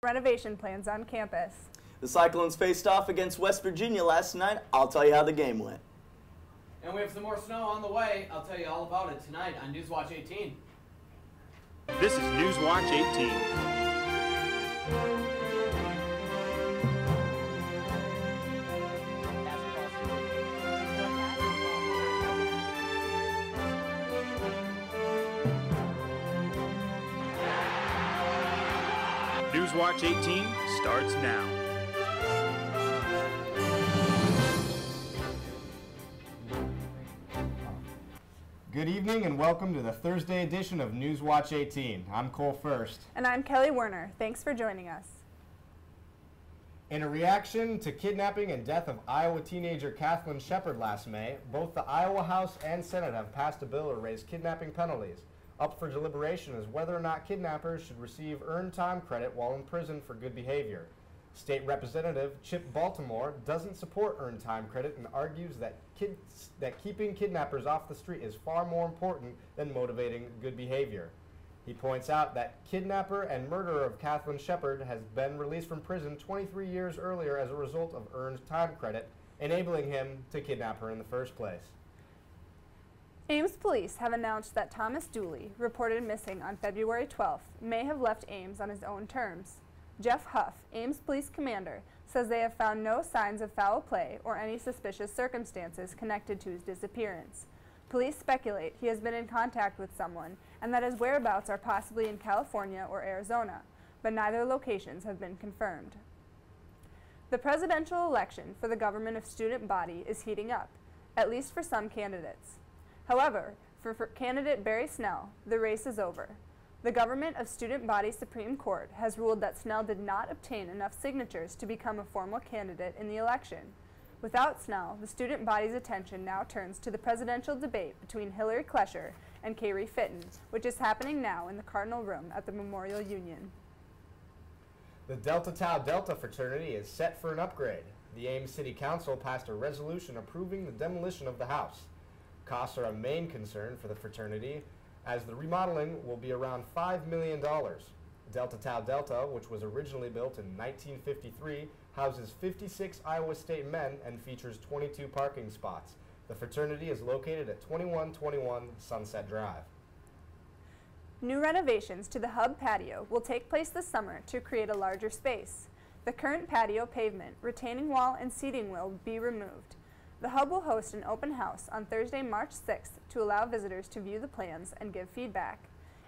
renovation plans on campus. The Cyclones faced off against West Virginia last night. I'll tell you how the game went. And we have some more snow on the way. I'll tell you all about it tonight on Newswatch 18. This is Newswatch 18. Newswatch 18 starts now. Good evening and welcome to the Thursday edition of Newswatch 18. I'm Cole First. And I'm Kelley Werner. Thanks for joining us. In a reaction to kidnapping and death of Iowa teenager Kathleen Shepard last May, both the Iowa House and Senate have passed a bill to raise kidnapping penalties. Up for deliberation is whether or not kidnappers should receive earned time credit while in prison for good behavior. State Representative Chip Baltimore doesn't support earned time credit and argues that keeping kidnappers off the street is far more important than motivating good behavior. He points out that kidnapper and murderer of Kathleen Shepard has been released from prison 23 years earlier as a result of earned time credit, enabling him to kidnap her in the first place. Ames police have announced that Thomas Dooley, reported missing on February 12th, may have left Ames on his own terms. Jeff Huff, Ames police commander, says they have found no signs of foul play or any suspicious circumstances connected to his disappearance. Police speculate he has been in contact with someone and that his whereabouts are possibly in California or Arizona, but neither locations have been confirmed. The presidential election for the government of student body is heating up, at least for some candidates. However, for candidate Barry Snell, the race is over. The government of Student Body Supreme Court has ruled that Snell did not obtain enough signatures to become a formal candidate in the election. Without Snell, the student body's attention now turns to the presidential debate between Hillary Klesher and Kari Fitton, which is happening now in the Cardinal Room at the Memorial Union. The Delta Tau Delta fraternity is set for an upgrade. The Ames City Council passed a resolution approving the demolition of the house. Costs are a main concern for the fraternity, as the remodeling will be around $5 million. Delta Tau Delta, which was originally built in 1953, houses 56 Iowa State men and features 22 parking spots. The fraternity is located at 2121 Sunset Drive. New renovations to the Hub patio will take place this summer to create a larger space. The current patio pavement, retaining wall, and seating will be removed. The Hub will host an open house on Thursday, March 6th to allow visitors to view the plans and give feedback.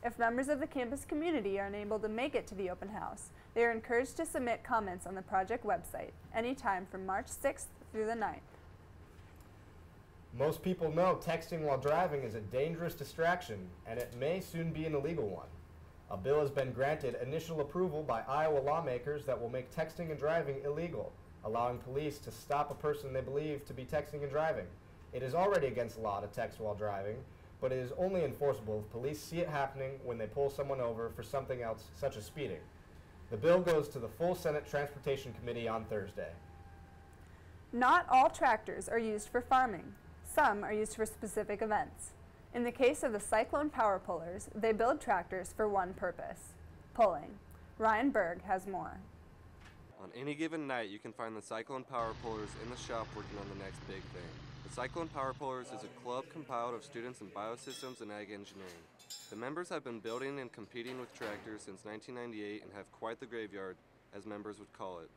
If members of the campus community are unable to make it to the open house, they are encouraged to submit comments on the project website anytime from March 6th through the 9th. Most people know texting while driving is a dangerous distraction, and it may soon be an illegal one. A bill has been granted initial approval by Iowa lawmakers that will make texting and driving illegal, allowing police to stop a person they believe to be texting and driving. It is already against the law to text while driving, but it is only enforceable if police see it happening when they pull someone over for something else, such as speeding. The bill goes to the full Senate Transportation Committee on Thursday. Not all tractors are used for farming. Some are used for specific events. In the case of the Cyclone power pullers, they build tractors for one purpose: pulling. Ryan Berg has more. On any given night, you can find the Cyclone Power Pullers in the shop working on the next big thing. The Cyclone Power Pullers is a club compiled of students in biosystems and ag engineering. The members have been building and competing with tractors since 1998 and have quite the graveyard, as members would call it.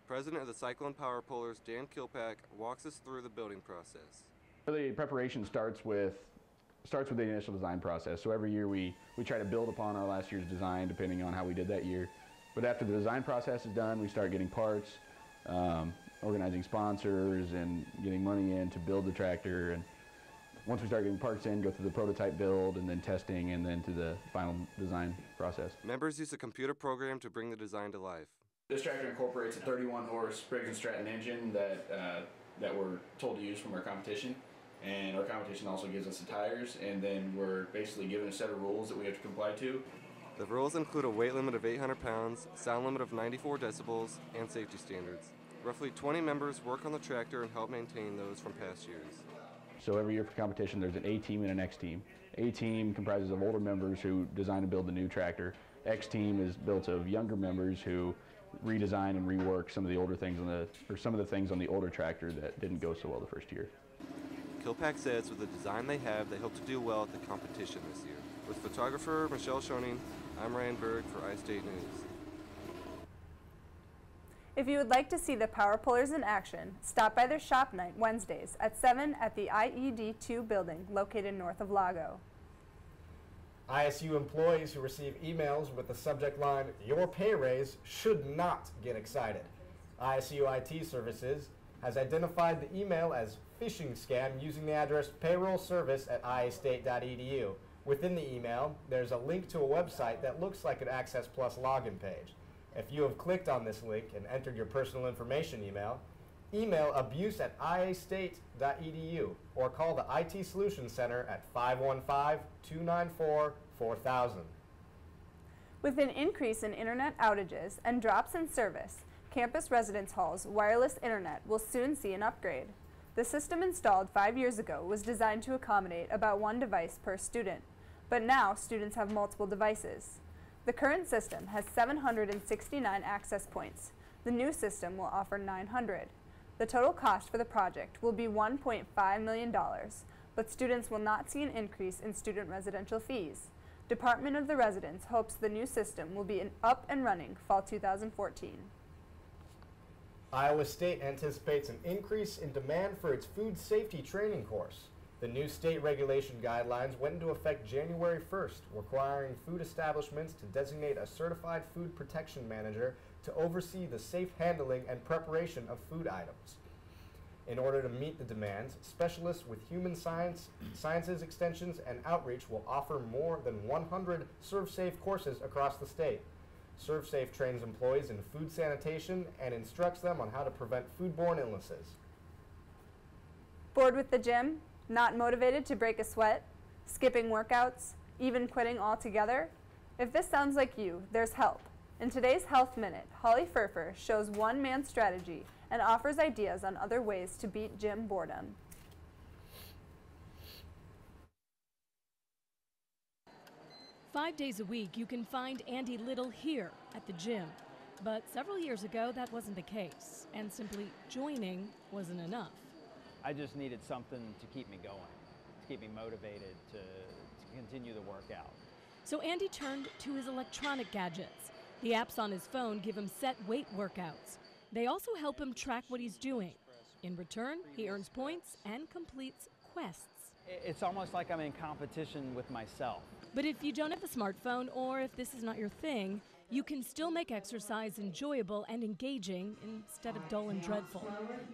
President of the Cyclone Power Pullers, Dan Kilpack, walks us through the building process. The preparation starts with the initial design process. So every year we try to build upon our last year's design depending on how we did that year. But after the design process is done, we start getting parts, organizing sponsors, and getting money in to build the tractor. And once we start getting parts in, go through the prototype build, and then testing, and then to the final design process. Members use a computer program to bring the design to life. This tractor incorporates a 31-horse Briggs & Stratton engine that we're told to use from our competition. And our competition also gives us the tires, and then we're basically given a set of rules that we have to comply to. The rules include a weight limit of 800 pounds, sound limit of 94 decibels, and safety standards. Roughly 20 members work on the tractor and help maintain those from past years. So every year for competition, there's an A team and an X team. A team comprises of older members who design and build the new tractor. X team is built of younger members who redesign and rework some of the older things some of the things on the older tractor that didn't go so well the first year. Kilpack says with the design they have, they hope to do well at the competition this year. With photographer Michelle Schoening, I'm Ryan Berg for iState News. If you would like to see the Power Pullers in action, stop by their shop night Wednesdays at 7 at the IED2 building located north of Lago. ISU employees who receive emails with the subject line, "Your pay raise," should not get excited. ISU IT Services has identified the email as phishing scam using the address payrollservice@iastate.edu. Within the email, there's a link to a website that looks like an Access Plus login page. If you have clicked on this link and entered your personal information email abuse@iastate.edu or call the IT Solutions Center at 515-294-4000. With an increase in internet outages and drops in service, Campus Residence Hall's wireless internet will soon see an upgrade. The system installed 5 years ago was designed to accommodate about one device per student, but now students have multiple devices. The current system has 769 access points. The new system will offer 900. The total cost for the project will be $1.5 million, but students will not see an increase in student residential fees. Department of the Residence hopes the new system will be up and running fall 2014. Iowa State anticipates an increase in demand for its food safety training course. The new state regulation guidelines went into effect January 1st, requiring food establishments to designate a certified food protection manager to oversee the safe handling and preparation of food items. In order to meet the demands, specialists with human sciences extensions and outreach will offer more than 100 ServSafe courses across the state. ServSafe trains employees in food sanitation and instructs them on how to prevent foodborne illnesses. Bored with the gym? Not motivated to break a sweat? Skipping workouts? Even quitting altogether? If this sounds like you, there's help. In today's Health Minute, Holly Furfer shows one-man strategy and offers ideas on other ways to beat gym boredom. Five days a week, you can find Andy Little here at the gym. But several years ago, that wasn't the case, and simply joining wasn't enough. I just needed something to keep me going, to keep me motivated to continue the workout. So Andy turned to his electronic gadgets. The apps on his phone give him set weight workouts. They also help him track what he's doing. In return, he earns points and completes quests. It's almost like I'm in competition with myself. But if you don't have a smartphone, or if this is not your thing, you can still make exercise enjoyable and engaging instead of dull and dreadful.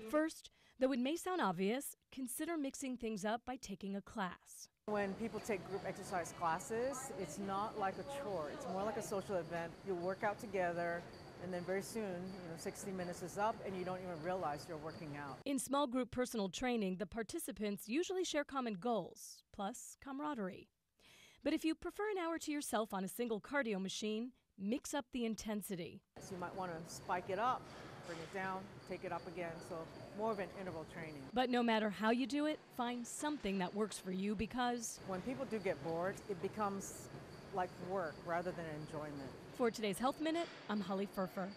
First, though it may sound obvious, consider mixing things up by taking a class. When people take group exercise classes, it's not like a chore. It's more like a social event. You'll work out together, and then very soon, 60 minutes is up, and you don't even realize you're working out. In small group personal training, the participants usually share common goals, plus camaraderie. But if you prefer an hour to yourself on a single cardio machine, mix up the intensity. So you might want to spike it up, bring it down, take it up again, so more of an interval training. But no matter how you do it, find something that works for you, because when people do get bored, it becomes like work rather than enjoyment. For today's Health Minute, I'm Holly Furfer.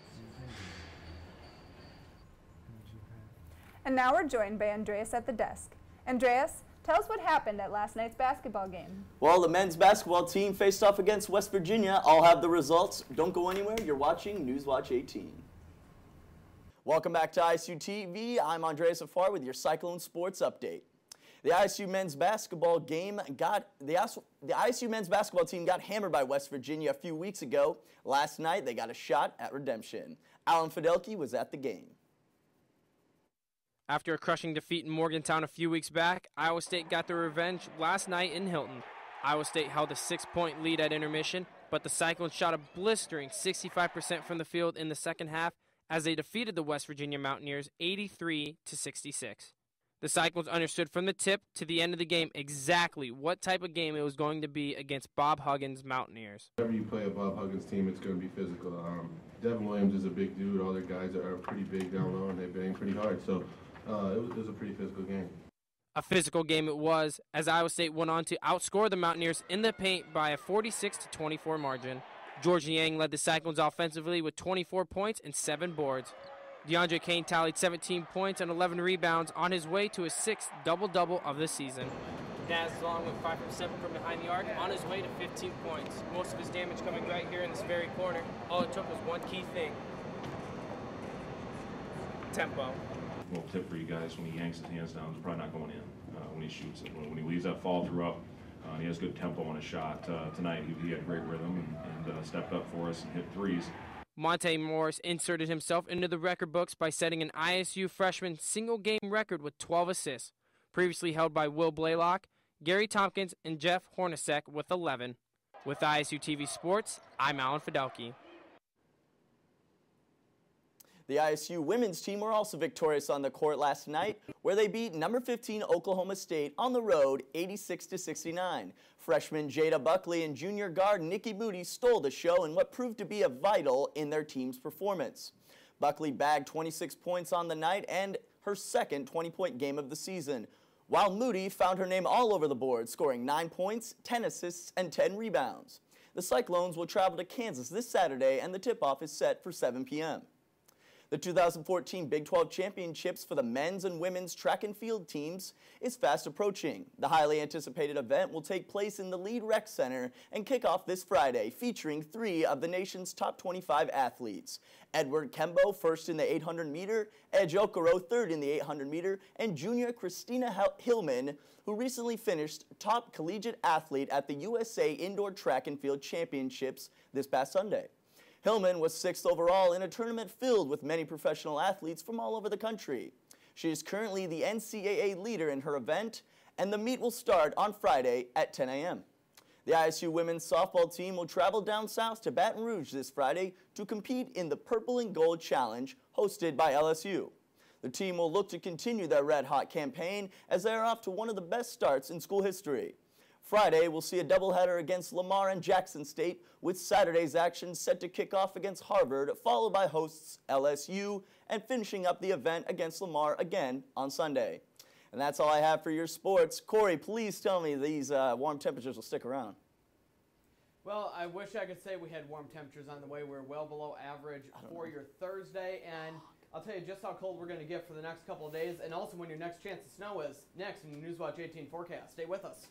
And now we're joined by Andreas at the desk. Andreas, tell us what happened at last night's basketball game. Well, the men's basketball team faced off against West Virginia. I'll have the results. Don't go anywhere. You're watching Newswatch 18. Welcome back to ISU TV. I'm Andreas Haffar with your Cyclone Sports Update. The ISU men's basketball team got hammered by West Virginia a few weeks ago. Last night, they got a shot at redemption. Alan Fidelki was at the game. After a crushing defeat in Morgantown a few weeks back, Iowa State got their revenge last night in Hilton. Iowa State held a 6-point lead at intermission, but the Cyclones shot a blistering 65% from the field in the second half as they defeated the West Virginia Mountaineers 83-66. The Cyclones understood from the tip to the end of the game exactly what type of game it was going to be against Bob Huggins' Mountaineers. Whenever you play a Bob Huggins team, it's going to be physical. Devin Williams is a big dude. All their guys are pretty big down low, and they bang pretty hard. So it was a pretty physical game. A physical game it was, as Iowa State went on to outscore the Mountaineers in the paint by a 46-24 margin. Georgia Yang led the Cyclones offensively with 24 points and 7 boards. DeAndre Kane tallied 17 points and 11 rebounds on his way to his 6th double-double of the season. Daz Long went 5 from 7 from behind the arc on his way to 15 points. Most of his damage coming right here in this very corner. All it took was one key thing: tempo. Well, tip for you guys: when he yanks his hands down, it's probably not going in when he shoots it. When he leaves that fall through up, he has good tempo on his shot. Tonight he had great rhythm and stepped up for us and hit threes. Monte Morris inserted himself into the record books by setting an ISU freshman single-game record with 12 assists, previously held by Will Blaylock, Gary Tompkins, and Jeff Hornacek with 11. With ISU TV Sports, I'm Alan Fidelki. The ISU women's team were also victorious on the court last night, where they beat number 15 Oklahoma State on the road 86-69. Freshman Jada Buckley and junior guard Nikki Moody stole the show in what proved to be a vital in their team's performance. Buckley bagged 26 points on the night and her second 20-point game of the season, while Moody found her name all over the board, scoring 9 points, 10 assists, and 10 rebounds. The Cyclones will travel to Kansas this Saturday, and the tip-off is set for 7 p.m. The 2014 Big 12 Championships for the men's and women's track and field teams is fast approaching. The highly anticipated event will take place in the Lead Rec Center and kick off this Friday, featuring 3 of the nation's top 25 athletes: Edward Kembo, first in the 800-meter, Edge Okoro, third in the 800-meter, and junior Christina Hillman, who recently finished top collegiate athlete at the USA Indoor Track and Field Championships this past Sunday. Hillman was 6th overall in a tournament filled with many professional athletes from all over the country. She is currently the NCAA leader in her event, and the meet will start on Friday at 10 a.m. The ISU women's softball team will travel down south to Baton Rouge this Friday to compete in the Purple and Gold Challenge hosted by LSU. The team will look to continue their red-hot campaign as they are off to one of the best starts in school history. Friday, we'll see a doubleheader against Lamar and Jackson State, with Saturday's action set to kick off against Harvard, followed by hosts LSU, and finishing up the event against Lamar again on Sunday. And that's all I have for your sports. Corey, please tell me these warm temperatures will stick around. Well, I wish I could say we had warm temperatures on the way. We're well below average for your Thursday, and I'll tell you just how cold we're going to get for the next couple of days, and also when your next chance of snow is next in the Newswatch 18 forecast. Stay with us.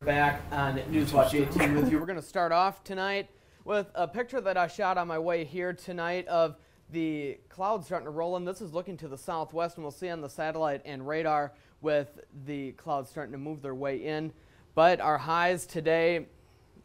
Back on Newswatch 18 with you. We're going to start off tonight with a picture that I shot on my way here tonight of the clouds starting to roll in. This is looking to the southwest, and we'll see on the satellite and radar with the clouds starting to move their way in. But our highs today,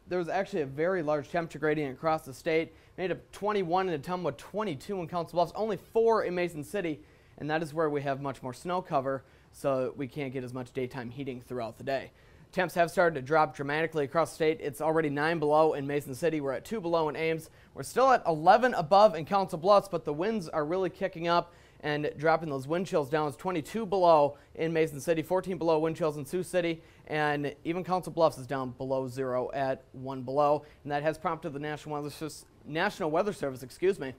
there was actually a very large temperature gradient across the state. Made up 21 in Ottumwa, 22 in Council Bluffs, only 4 in Mason City, and that is where we have much more snow cover, so we can't get as much daytime heating throughout the day. Temps have started to drop dramatically across the state. It's already 9 below in Mason City. We're at 2 below in Ames. We're still at 11 above in Council Bluffs, but the winds are really kicking up and dropping those wind chills down. It's 22 below in Mason City, 14 below wind chills in Sioux City, and even Council Bluffs is down below 0 at 1 below. And that has prompted the National Weather Service, to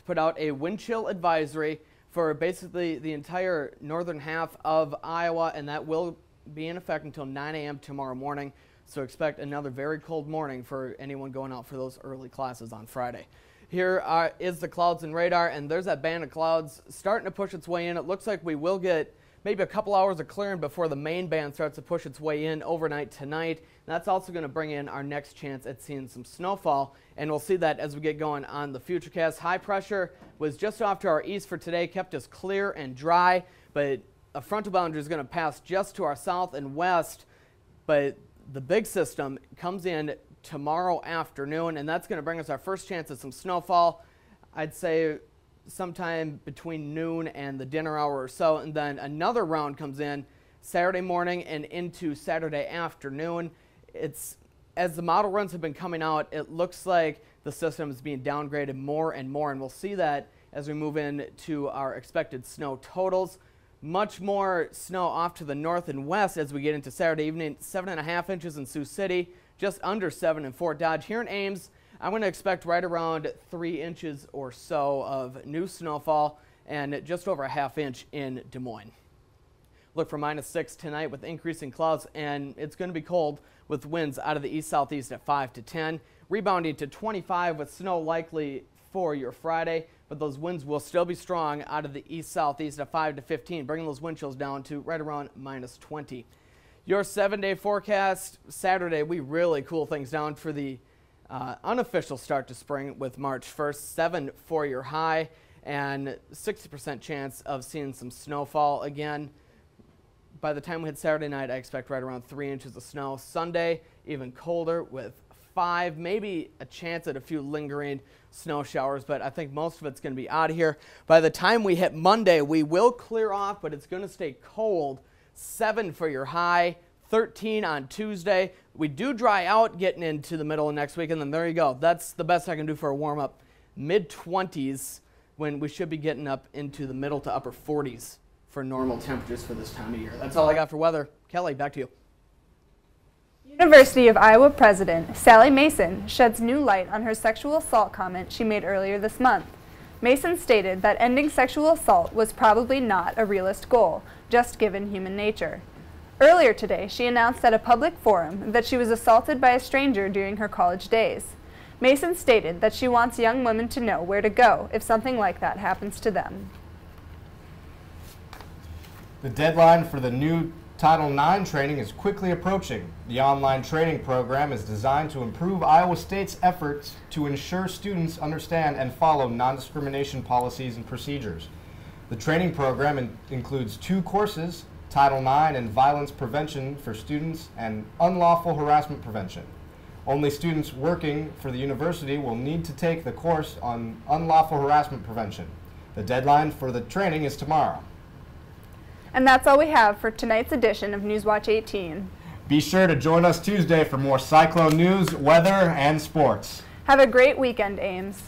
put out a wind chill advisory for basically the entire northern half of Iowa, and that will be in effect until 9 a.m. tomorrow morning, so expect another very cold morning for anyone going out for those early classes on Friday. Here is the clouds and radar, and there's that band of clouds starting to push its way in. It looks like we will get maybe a couple hours of clearing before the main band starts to push its way in overnight tonight. And that's also going to bring in our next chance at seeing some snowfall, and we'll see that as we get going on the Futurecast. High pressure was just off to our east for today, kept us clear and dry, but a frontal boundary is going to pass just to our south and west, but the big system comes in tomorrow afternoon, and that's going to bring us our first chance at some snowfall, I'd say sometime between noon and the dinner hour or so, and then another round comes in Saturday morning and into Saturday afternoon. It's, as the model runs have been coming out, it looks like the system is being downgraded more and more, and we'll see that as we move into our expected snow totals. Much more snow off to the north and west as we get into Saturday evening. 7.5 inches in Sioux City, just under 7 in Fort Dodge. Here in Ames, I'm going to expect right around 3 inches or so of new snowfall and just over a ½ inch in Des Moines. Look for -6 tonight with increasing clouds, and it's going to be cold with winds out of the east-southeast at 5 to 10. Rebounding to 25 with snow likely for your Friday, but those winds will still be strong out of the east-southeast at 5 to 15, bringing those wind chills down to right around -20. Your 7-day forecast, Saturday, we really cool things down for the unofficial start to spring with March 1st, 7 for your high, and 60% chance of seeing some snowfall again. By the time we hit Saturday night, I expect right around 3 inches of snow. Sunday, even colder with 5, maybe a chance at a few lingering snow showers, but I think most of it's going to be out of here. By the time we hit Monday, we will clear off, but it's going to stay cold. 7 for your high, 13 on Tuesday. We do dry out getting into the middle of next week, and then there you go. That's the best I can do for a warm-up. Mid-20s when we should be getting up into the middle to upper 40s for normal temperatures for this time of year. That's all I got for weather. Kelley, back to you. University of Iowa President Sally Mason sheds new light on her sexual assault comment she made earlier this month. Mason stated that ending sexual assault was probably not a realist goal, just given human nature. Earlier today, she announced at a public forum that she was assaulted by a stranger during her college days. Mason stated that she wants young women to know where to go if something like that happens to them. The deadline for the new Title IX training is quickly approaching. The online training program is designed to improve Iowa State's efforts to ensure students understand and follow non-discrimination policies and procedures. The training program includes 2 courses, Title IX and Violence Prevention for Students and Unlawful Harassment Prevention. Only students working for the university will need to take the course on unlawful harassment prevention. The deadline for the training is tomorrow. And that's all we have for tonight's edition of Newswatch 18. Be sure to join us Tuesday for more Cyclone news, weather, and sports. Have a great weekend, Ames.